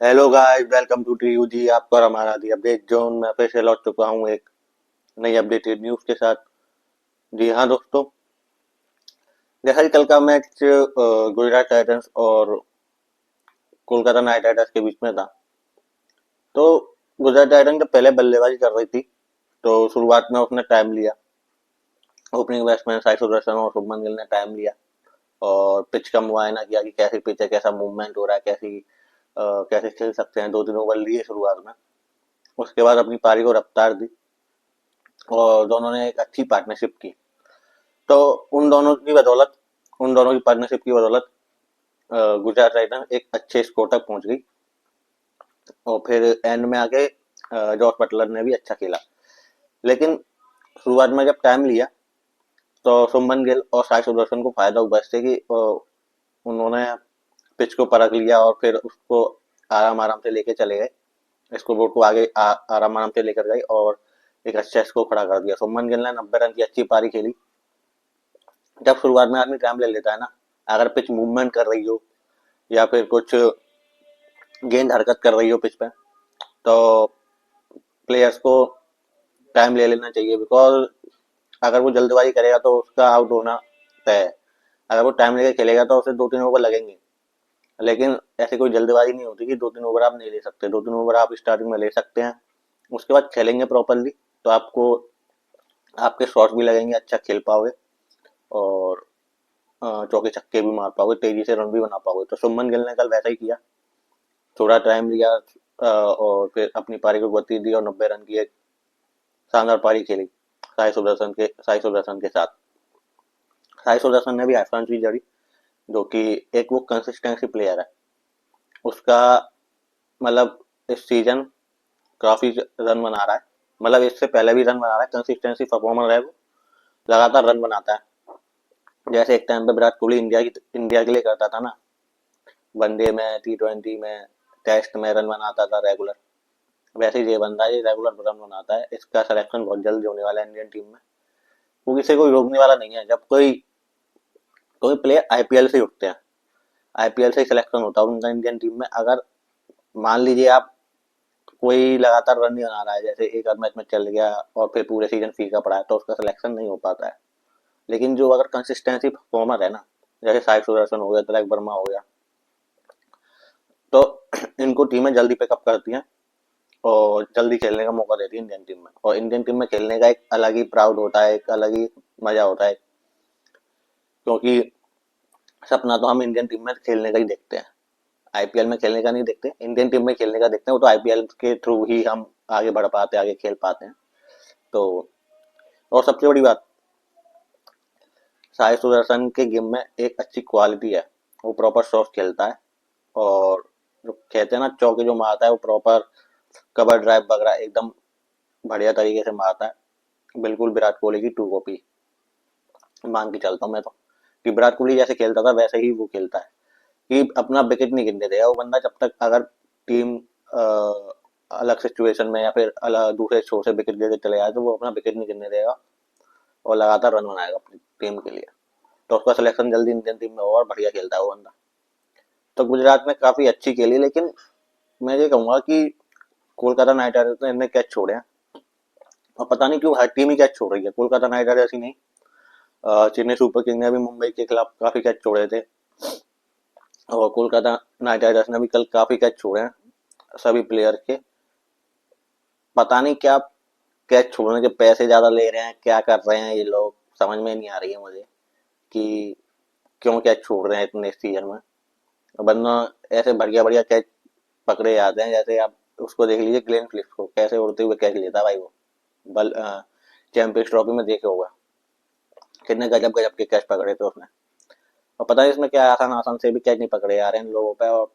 Hello guys, welcome to T U G. आपका और हमारा दी अपडेट जोन में फिर से लौट चुका हूँ एक नई अपडेटेड न्यूज़ के साथ। जी हाँ दोस्तों, जैसा कि कल का मैच गुजरात टाइटंस और कोलकाता नाइट राइडर्स के बीच में था, तो गुजरात टाइटंस जब पहले बल्लेबाजी कर रही थी तो शुरुआत में उसने टाइम लिया। ओपनिंग बैट्समैन साई सुदर्शन और शुभमन गिल ने टाइम लिया और पिच का मुआयना किया कि कैसी पिच है, कैसा मूवमेंट हो रहा है, कैसे खेल सकते हैं। 2 3 ओवर लिए शुरुआत में। उसके बाद अपनी पारी को रफ्तार दी और दोनों ने एक अच्छी पार्टनरशिप की। तो उन दोनों की पार्टनरशिप की बदौलत गुजरात टाइटंस एक अच्छे स्कोर तक पहुंच गई और फिर एंड में आके जॉस बटलर ने भी अच्छा खेला। लेकिन शुरुआत में जब टाइम लिया तो शुभमन गिल और साई सुदर्शन को फायदा हुआ इससे कि उन्होंने पिच को परख लिया और फिर उसको आराम आराम से लेके चले गए। स्कोर बोर्ड को आगे आराम आराम से लेकर गए और एक अच्छा स्कोर खड़ा कर दिया। शुभमन गिल ने 90 रन की अच्छी पारी खेली। जब शुरुआत में आदमी टाइम ले लेता है ना, अगर पिच मूवमेंट कर रही हो या फिर कुछ गेंद हरकत कर रही हो पिच पे, तो प्लेयर्स को टाइम ले लेना चाहिए। बिकॉज अगर वो जल्दबाजी करेगा तो उसका आउट होना तय है। अगर वो टाइम लेके खेलेगा तो उसे 2 3 ओवर लगेंगे। लेकिन ऐसे कोई जल्दबाजी नहीं होती कि 2 3 ओवर आप नहीं ले सकते। 2 3 ओवर आप स्टार्टिंग में ले सकते हैं, उसके बाद खेलेंगे प्रॉपरली तो आपको आपके शॉट्स भी लगेंगे, अच्छा खेल पाओगे और चौके छक्के भी मार पाओगे, तेजी से रन भी बना पाओगे। तो शुभमन गिल ने कल वैसा ही किया। थोड़ा टाइम लिया और फिर अपनी पारी को गति दी और 90 रन की एक शानदार पारी खेली साई सुदर्शन के साथ। साई सुदर्शन ने भी आसानी भी जड़ी, जो कि एक वो कंसिस्टेंसी प्लेयर है। उसका मतलब इस सीजन काफी रन बना रहा है। मतलब इससे पहले भी रन बना रहा है, कंसिस्टेंसी परफॉर्मर है वो, लगातार रन बनाता है। जैसे एक टाइम पे विराट कोहली इंडिया के लिए करता था ना, वनडे में, T20 में, टेस्ट में रन बनाता था रेगुलर। वैसे ही ये बंदा है, ये रेगुलर रन बनाता है। इसका सिलेक्शन बहुत जल्दी होने वाला है इंडियन टीम में, क्योंकि इसे कोई रोकने वाला नहीं है। जब कोई कोई प्लेयर आईपीएल से ही उठते हैं, आईपीएल से ही सिलेक्शन होता है उनका इंडियन टीम में। अगर मान लीजिए आप कोई लगातार रन नहीं बना रहा है, जैसे एक आध मैच में चल गया और फिर पूरे सीजन फीका पड़ा है, तो उसका सिलेक्शन नहीं हो पाता है। लेकिन जो अगर कंसिस्टेंसी परफॉर्मर है ना, जैसे साई सुदर्शन हो गया, तिलक वर्मा हो गया, तो इनको टीमें जल्दी पिकअप करती हैं और जल्दी खेलने का मौका देती है इंडियन टीम में। और इंडियन टीम में खेलने का एक अलग ही प्राउड होता है, एक अलग ही मजा होता है। क्योंकि सपना तो हम इंडियन टीम में खेलने का ही देखते हैं, आईपीएल में खेलने का नहीं देखते, इंडियन टीम में खेलने का देखते हैं। वो तो आईपीएल के थ्रू ही हम आगे बढ़ पाते हैं, आगे खेल पाते हैं। तो और सबसे बड़ी बात, साई सुदर्शन के गेम में एक अच्छी क्वालिटी है। वो प्रॉपर शॉट खेलता है और जो कहते हैं ना चौके जो मारता है, वो प्रॉपर कवर ड्राइव वगैरह एकदम बढ़िया तरीके से मारता है। बिल्कुल विराट कोहली की टू कॉपी मान के चलता हूँ मैं तो, कि विराट कोहली जैसे खेलता था वैसे ही वो खेलता है। कि अपना विकेट नहीं गिरने देगा वो बंदा। जब तक अगर टीम अलग सिचुएशन में या फिर अलग दूसरे छोर से विकेट गिर के चले जाए, तो वो अपना विकेट नहीं गिरने देगा और लगातार रन बनाएगा अपनी टीम के लिए। तो उसका सिलेक्शन जल्दी इंडियन टीम में और बढ़िया खेलता है वो बंदा। तो गुजरात में काफी अच्छी खेली, लेकिन मैं ये कहूंगा कि कोलकाता नाइट राइडर्स ने इन्हें कैच छोड़े हैं। और पता नहीं क्यों हर टीम ही कैच छोड़ रही है, कोलकाता नाइट राइडर्स ही नहीं। चेन्नई सुपर किंग ने भी मुंबई के खिलाफ काफी कैच छोड़े थे और कोलकाता नाइट राइडर्स ने भी कल काफी कैच छोड़े हैं सभी प्लेयर के। पता नहीं क्या कैच छोड़ने के पैसे ज्यादा ले रहे हैं, क्या कर रहे हैं ये लोग, समझ में नहीं आ रही है मुझे कि क्यों कैच छोड़ रहे हैं इतने सीजन में। वरना ऐसे बढ़िया बढ़िया कैच पकड़े जाते हैं। जैसे आप उसको देख लीजिए, ग्लेन फिलिप्स को, कैसे उड़ते हुए कैच लेता है भाई वो। बल चैंपियंस ट्रॉफी में देखे होगा कितने गजब गजब के कैच पकड़े थे उसने। और पता नहीं इसमें क्या आसान आसान से भी कैच नहीं पकड़े जा रहे हैं इन लोगों पे। और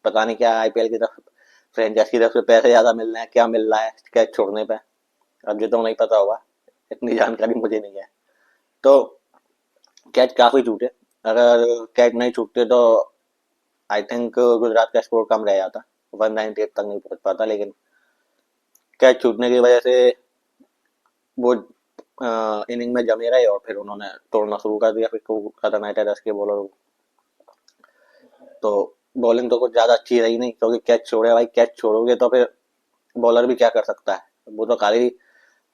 पता नहीं क्या आईपीएल की तरफ, फ्रेंचाइज की तरफ से पैसे ज्यादा मिल रहे हैं, क्या मिल रहा है कैच छोड़ने पे। अब जो तो नहीं पता होगा, इतनी जानकारी मुझे नहीं है। तो कैच काफी छूटे। अगर कैच नहीं छूटते तो आई थिंक गुजरात का स्कोर कम रह जाता, 198 तक नहीं पहुंच पाता। लेकिन कैच छूटने की वजह से वो इनिंग में जमे रहे और फिर उन्होंने तोड़ना शुरू कर दिया फिर कोलकाता नाइट राइडर्स के बॉलर को। तो बॉलिंग तो कुछ ज्यादा अच्छी रही नहीं, क्योंकि कैच छोड़े भाई, कैच छोड़ोगे तो फिर बॉलर भी क्या कर सकता है, वो तो खाली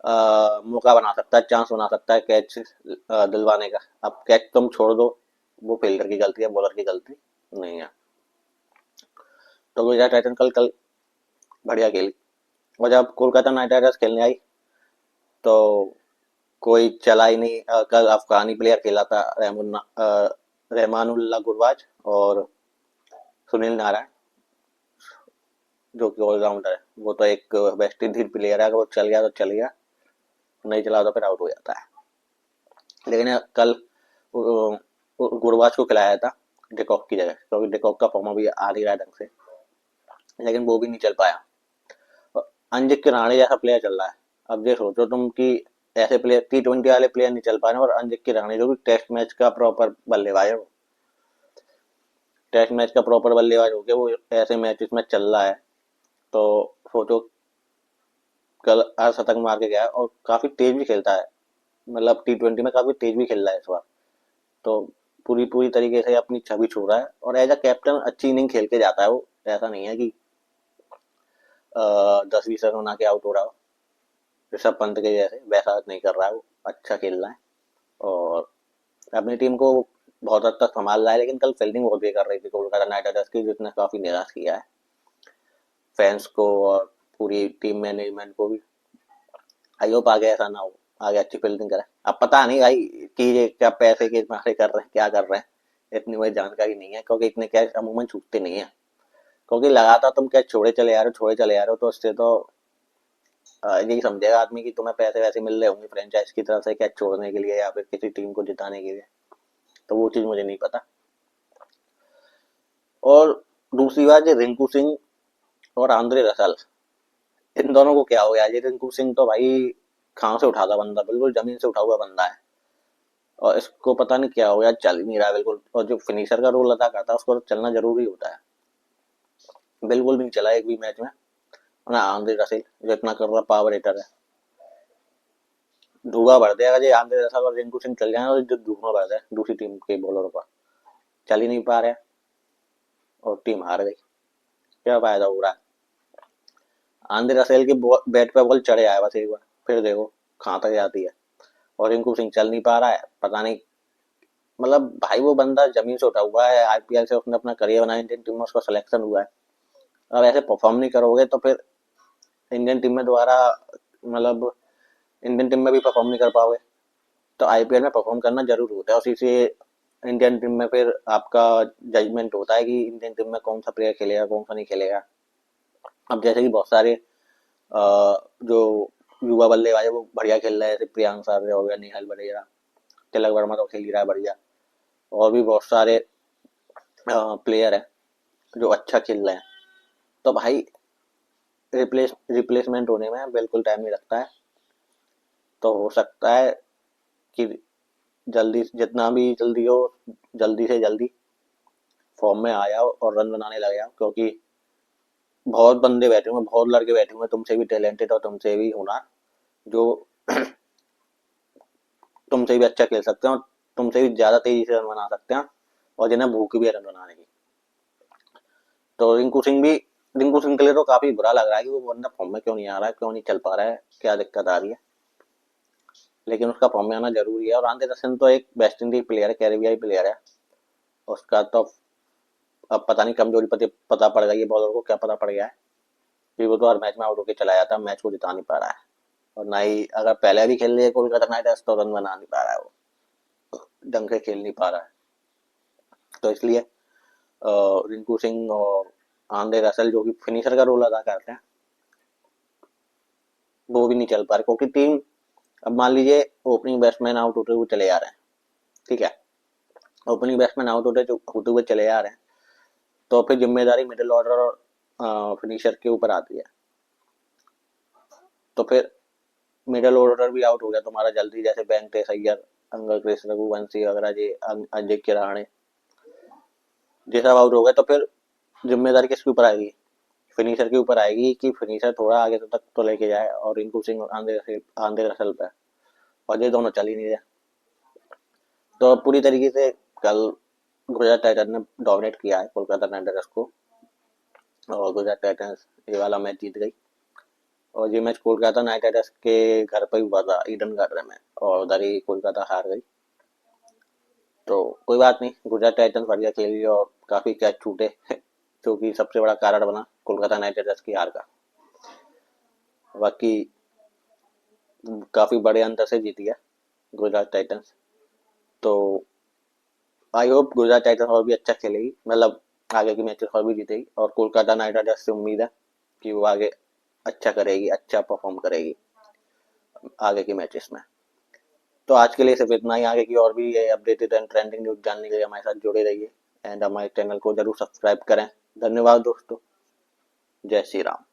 मौका बना सकता है, चांस बना सकता है कैच दिलवाने का। अब कैच तुम छोड़ दो, वो फील्डर की गलती है, बॉलर की गलती नहीं है। तो गुजरात टाइटन कल कल बढ़िया खेली। और जब कोलकाता नाइट राइडर्स खेलने आई तो कोई चला ही नहीं। कल अफगानी प्लेयर खेला था, रहमानुल्लाह गुरबाज और सुनील नारायण, जो कि ऑलराउंडर है। वो तो एक वेस्ट इंडीज प्लेयर है, अगर वो चल गया तो चल गया, नहीं चला तो फिर आउट हो जाता है। लेकिन कल गुरबाज को खिलाया था डिकॉक की जगह, क्योंकि डिकॉक का फॉर्म अभी आ नहीं रहा है ढंग से, लेकिन वो भी नहीं चल पाया। अंजित किराणे जैसा प्लेयर चल रहा है। अब ये सोचो तुम कि ऐसे प्लेयर, T20 वाले प्लेयर नहीं चल पा रहे, और अंजित किराणे जो भी टेस्ट मैच का प्रॉपर बल्लेबाज है, वो टेस्ट मैच का प्रॉपर बल्लेबाज हो गया, वो ऐसे मैचेस में चल रहा है। तो सोचो, कल शतक मार के गया और काफी तेज भी खेलता है, मतलब T20 में काफी तेज भी खेल रहा है इस बार। तो पूरी पूरी तरीके से अपनी छवि छोड़ रहा है, और एज अ कैप्टन अच्छी इनिंग खेल के जाता है वो। ऐसा नहीं है कि 10-20 रन बना के आउट हो रहा हो ऋषभ पंत के जैसे, वैसा नहीं कर रहा है वो, अच्छा खेल रहा है। और अपनी टीम को बहुत हद तक संभाल रहा है। लेकिन कल फील्डिंग बहुत बेकार रही थी कोलकाता नाइट राइडर्स की, जिसने काफी निराश किया है फैंस को और पूरी टीम मैनेजमेंट को भी। आई होप आगे ऐसा ना हो, आगे अच्छी फील्डिंग करे। अब पता नहीं भाई कि ये क्या पैसे के मारे कर रहे हैं, क्या कर रहे हैं, इतनी मुझे जानकारी नहीं है, क्योंकि इतने कैच अमूमन छूटते नहीं है। क्योंकि लगातार तुम कैच छोड़े चले आ रहे हो, छोड़े चले आ रहे हो, तो उससे तो यही समझेगा आदमी कि तुम्हें पैसे वैसे मिल रहे होंगे फ्रेंचाइज की तरफ से कैच छोड़ने के लिए, या फिर किसी टीम को जिताने के लिए। तो वो चीज मुझे नहीं पता। और दूसरी बात, ये रिंकू सिंह और आंद्रे रसल, इन दोनों को क्या हो गया। ये रिंकू सिंह तो भाई कहाँ से उठा था बंदा, बिल्कुल जमीन से उठा हुआ बंदा है, और इसको पता नहीं क्या हो गया, चल ही नहीं रहा बिल्कुल। और जो फिनिशर का रोल अदा करता है, उसको तो चलना जरूरी होता है, बिल्कुल भी नहीं चला एक भी मैच में। ना आंद्रे रसल जो इतना कर रहा पावर हिटर है, धुआं भर देगा। ये आंद्रे रसल और रिंकू सिंह चल जाए तो धुआं भर दे दूसरी टीम के बॉलरों का। चल ही नहीं पा रहे, और टीम हार गई। क्या फायदा हो रहा है। आंद्रे रसेल की बैट पे बॉल चढ़े आया बस एक बार, फिर देखो कहाँ तक जाती है। और रिंकू सिंह चल नहीं पा रहा है, पता नहीं, मतलब भाई वो बंदा जमीन से उठा हुआ है, आईपीएल से उसने अपना करियर बनाया, इंडियन टीम में उसका सिलेक्शन हुआ है। अब ऐसे परफॉर्म नहीं करोगे तो फिर इंडियन टीम में दोबारा, मतलब इंडियन टीम में भी परफॉर्म नहीं कर पाओगे। तो आईपीएल में परफॉर्म करना जरूर होता है, उसी से इंडियन टीम में फिर आपका जजमेंट होता है कि इंडियन टीम में कौन सा प्लेयर खेलेगा, कौन सा नहीं खेलेगा। अब जैसे कि बहुत सारे जो युवा बल्लेबाज है वो बढ़िया खेल रहे हैं, जैसे प्रियांक आर्य हो गया, निहाल वडेजा, तिलक वर्मा तो खेल ही रहा है बढ़िया। और भी बहुत सारे प्लेयर हैं जो अच्छा खेल रहे हैं। तो भाई रिप्लेसमेंट होने में बिल्कुल टाइम नहीं लगता है। तो हो सकता है कि जल्दी, जितना भी जल्दी हो, जल्दी से जल्दी फॉर्म में आ जाओ और रन बनाने लग जाओ, क्योंकि बहुत बंदे बैठे हुए, बहुत लड़के बैठे हुए तुमसे भी टैलेंटेड और तुमसे भी होनहार, जो तुमसे भी अच्छा खेल सकते हैं और तुमसे भी ज्यादा तेजी से रन बना सकते हैं, और जिन्हें भूख भी है रन बनाने की। तो रिंकू सिंह के लिए तो काफी बुरा लग रहा है कि वो बंदा फॉर्म में क्यों नहीं आ रहा है, क्यों नहीं चल पा रहा है, क्या दिक्कत आ रही है। लेकिन उसका फॉर्म में आना जरूरी है। और आंद्रे रसल तो एक वेस्ट इंडीज प्लेयर है, कैरेबियाई प्लेयर है, उसका तो अब पता नहीं कमजोरी पता पड़ गई है बॉलर को, क्या पता पड़ गया है कि वो तो हर मैच में आउट होकर चला जाता है, मैच को जिता नहीं पा रहा है। और ना ही अगर पहले भी खेल रही है कोलकाता नाइट राइडर्स, तो रन बना नहीं पा रहा है वो, ढंग से खेल नहीं पा रहा है। तो इसलिए रिंकू सिंह और आंद्रे रसल जो कि फिनिशर का रोल अदा करते हैं, वो भी नहीं चल पा रहे, क्योंकि टीम, अब मान लीजिए ओपनिंग बैट्समैन आउट होते हुए चले जा रहे हैं, ठीक है, ओपनिंग बैट्समैन आउट होते हुए चले जा रहे हैं, तो फिर जिम्मेदारी मिडिल ऑर्डर और फिनिशर के ऊपर आती है। तो फिर मिडिल ऑर्डर भी आउट हो गया तुम्हारा जल्दी, जैसे वेंकटेश अय्यर, अंगद कृष्ण, रघुवंशी वगैरह, जी अजिंक्य रहाणे, ये सब आउट हो गए, तो फिर जिम्मेदारी किसके ऊपर आएगी, फिनिशर के ऊपर आएगी कि फिनिशर थोड़ा आगे तक तो लेके जाए, और रिंकू सिंह आंद्रे रसल पे, और ये दोनों चल ही नहीं रहे। तो पूरी तरीके से कल गुजरात टाइटन ने डोमिनेट किया है कोलकाता नाइट राइडर्स को, और गुजरात टाइटंस ये वाला मैच जीत गई। और ये मैच कोलकाता नाइट राइडर्स के घर पर ही हुआ था, ईडन गार्डन में, और उधर ही कोलकाता हार गई। तो कोई बात नहीं, गुजरात टाइटंस बढ़िया खेली और काफी कैच छूटे जो कि सबसे बड़ा कारण बना कोलकाता नाइट राइडर्स की हार का। बाकी काफी बड़े अंतर से जीती है गुजरात टाइटंस। तो आई होप गुजरात टाइटंस और भी अच्छा खेलेगी, मतलब आगे की मैचेस और भी जीतेगी, और कोलकाता नाइट राइडर्स से उम्मीद है कि वो आगे अच्छा करेगी, अच्छा परफॉर्म करेगी आगे की मैचेस में। तो आज के लिए सिर्फ इतना ही। आगे की और भी ये अपडेटेड एंड ट्रेंडिंग न्यूज जानने के लिए हमारे साथ जुड़े रहिए एंड हमारे चैनल को जरूर सब्सक्राइब करें। धन्यवाद दोस्तों, जय श्री राम।